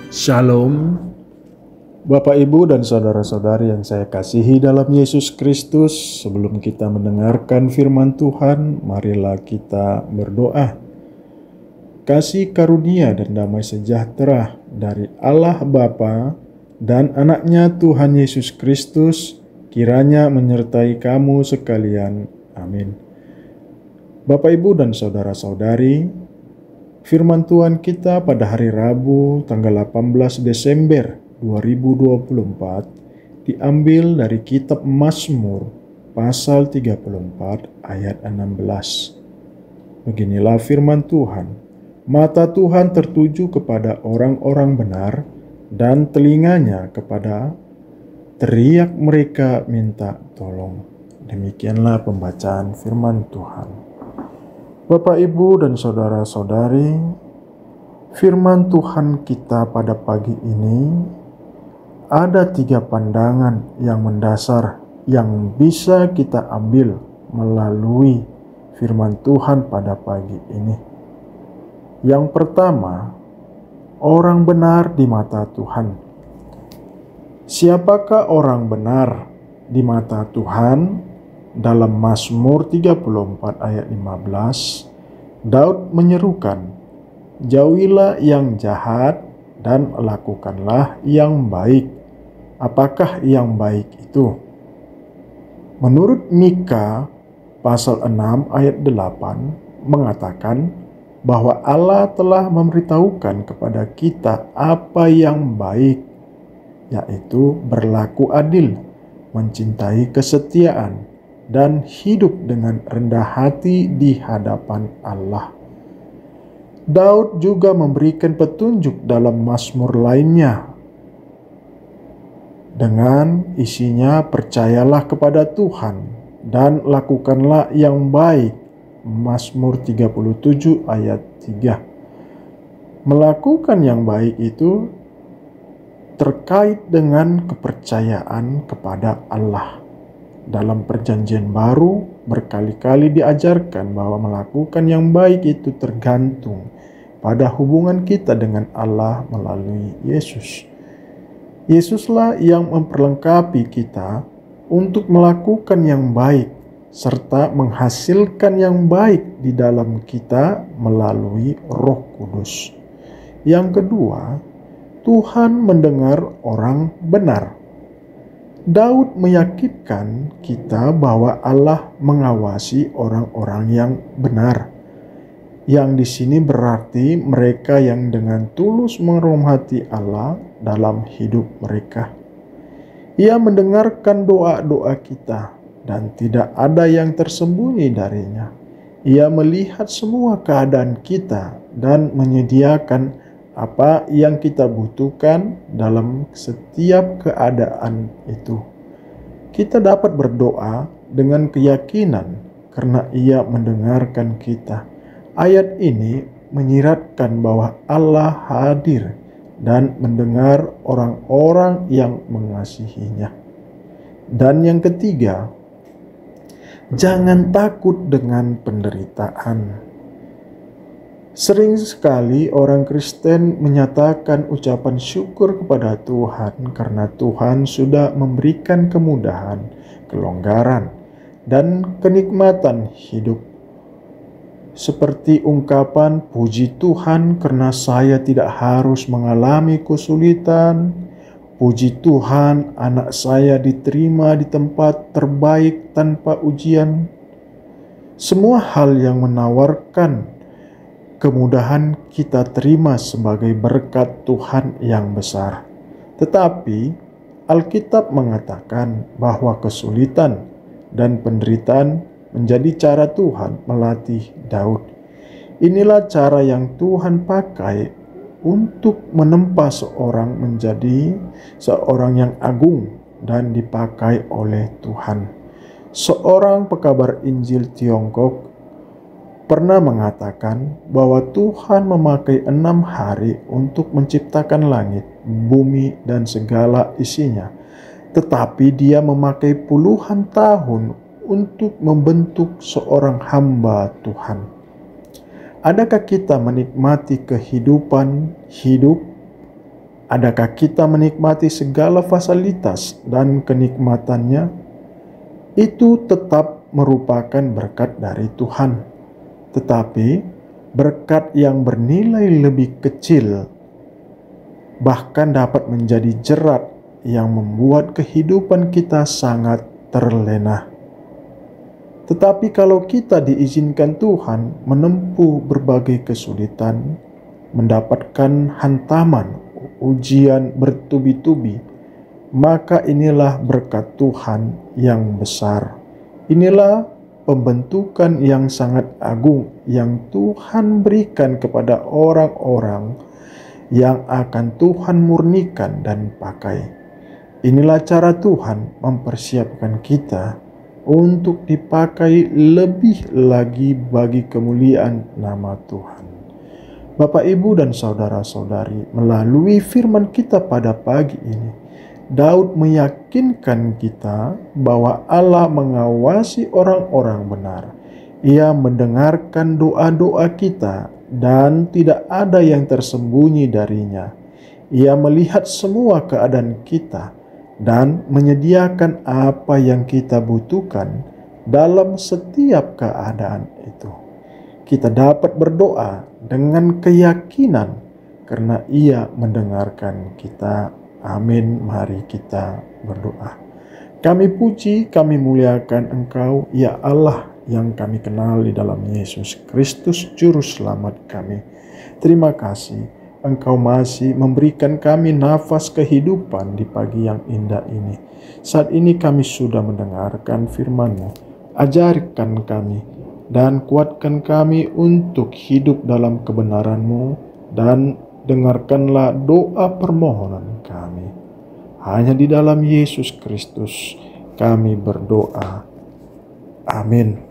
Shalom, Bapak Ibu dan saudara-saudari yang saya kasihi dalam Yesus Kristus. Sebelum kita mendengarkan firman Tuhan, marilah kita berdoa. Kasih karunia dan damai sejahtera dari Allah Bapa dan anaknya Tuhan Yesus Kristus kiranya menyertai kamu sekalian. Amin. Bapak Ibu dan saudara-saudari, firman Tuhan kita pada hari Rabu tanggal 18 Desember 2024 diambil dari kitab Mazmur pasal 34 ayat 16. Beginilah firman Tuhan. Mata Tuhan tertuju kepada orang-orang benar dan telinganya kepada teriak mereka minta tolong. Demikianlah pembacaan firman Tuhan. Bapak, Ibu, dan saudara-saudari, firman Tuhan kita pada pagi ini ada 3 pandangan yang mendasar yang bisa kita ambil melalui firman Tuhan pada pagi ini. Yang pertama, orang benar di mata Tuhan. Siapakah orang benar di mata Tuhan? Dalam Mazmur 34 ayat 15, Daud menyerukan, "Jauhilah yang jahat dan lakukanlah yang baik." Apakah yang baik itu? Menurut Mika pasal 6 ayat 8 mengatakan bahwa Allah telah memberitahukan kepada kita apa yang baik, yaitu berlaku adil, mencintai kesetiaan, dan hidup dengan rendah hati di hadapan Allah. Daud juga memberikan petunjuk dalam Mazmur lainnya dengan isinya, "Percayalah kepada Tuhan dan lakukanlah yang baik." Mazmur 37 ayat 3. Melakukan yang baik itu terkait dengan kepercayaan kepada Allah. Dalam Perjanjian Baru berkali-kali diajarkan bahwa melakukan yang baik itu tergantung pada hubungan kita dengan Allah melalui Yesus. Yesuslah yang memperlengkapi kita untuk melakukan yang baik serta menghasilkan yang baik di dalam kita melalui Roh Kudus. Yang kedua, Tuhan mendengar orang benar. Daud meyakinkan kita bahwa Allah mengawasi orang-orang yang benar. Yang di sini berarti mereka yang dengan tulus menghormati Allah dalam hidup mereka. Ia mendengarkan doa-doa kita dan tidak ada yang tersembunyi darinya. Ia melihat semua keadaan kita dan menyediakan apa yang kita butuhkan dalam setiap keadaan itu. Kita dapat berdoa dengan keyakinan karena Ia mendengarkan kita. Ayat ini menyiratkan bahwa Allah hadir dan mendengar orang-orang yang mengasihinya. Dan yang ketiga, jangan takut dengan penderitaan. Sering sekali orang Kristen menyatakan ucapan syukur kepada Tuhan karena Tuhan sudah memberikan kemudahan, kelonggaran, dan kenikmatan hidup. Seperti ungkapan, "Puji Tuhan karena saya tidak harus mengalami kesulitan. Puji Tuhan anak saya diterima di tempat terbaik tanpa ujian." Semua hal yang menawarkan kemudahan kita terima sebagai berkat Tuhan yang besar. Tetapi Alkitab mengatakan bahwa kesulitan dan penderitaan menjadi cara Tuhan melatih Daud. Inilah cara yang Tuhan pakai untuk menempa seorang menjadi seorang yang agung dan dipakai oleh Tuhan. Seorang pekabar Injil Tiongkok pernah mengatakan bahwa Tuhan memakai 6 hari untuk menciptakan langit, bumi, dan segala isinya. Tetapi Dia memakai puluhan tahun untuk membentuk seorang hamba Tuhan. Adakah kita menikmati kehidupan hidup Adakah kita menikmati segala fasilitas dan kenikmatannya? Itu tetap merupakan berkat dari Tuhan. Tetapi berkat yang bernilai lebih kecil bahkan dapat menjadi jerat yang membuat kehidupan kita sangat terlena. Tetapi kalau kita diizinkan Tuhan menempuh berbagai kesulitan, mendapatkan hantaman, ujian bertubi-tubi, maka inilah berkat Tuhan yang besar. Inilah pembentukan yang sangat agung yang Tuhan berikan kepada orang-orang yang akan Tuhan murnikan dan pakai. Inilah cara Tuhan mempersiapkan kita untuk dipakai lebih lagi bagi kemuliaan nama Tuhan. Bapak, Ibu, dan saudara-saudari, melalui firman kita pada pagi ini, Daud meyakinkan kita bahwa Allah mengawasi orang-orang benar. Ia mendengarkan doa-doa kita dan tidak ada yang tersembunyi darinya. Ia melihat semua keadaan kita dan menyediakan apa yang kita butuhkan dalam setiap keadaan itu. Kita dapat berdoa dengan keyakinan karena Ia mendengarkan kita. Amin. Mari kita berdoa. Kami puji, kami muliakan Engkau, ya Allah yang kami kenal di dalam Yesus Kristus, Juru Selamat kami. Terima kasih Engkau masih memberikan kami nafas kehidupan di pagi yang indah ini. Saat ini kami sudah mendengarkan firman-Mu. Ajarkan kami dan kuatkan kami untuk hidup dalam kebenaran-Mu, dan dengarkanlah doa permohonan kami. Hanya di dalam Yesus Kristus kami berdoa. Amin.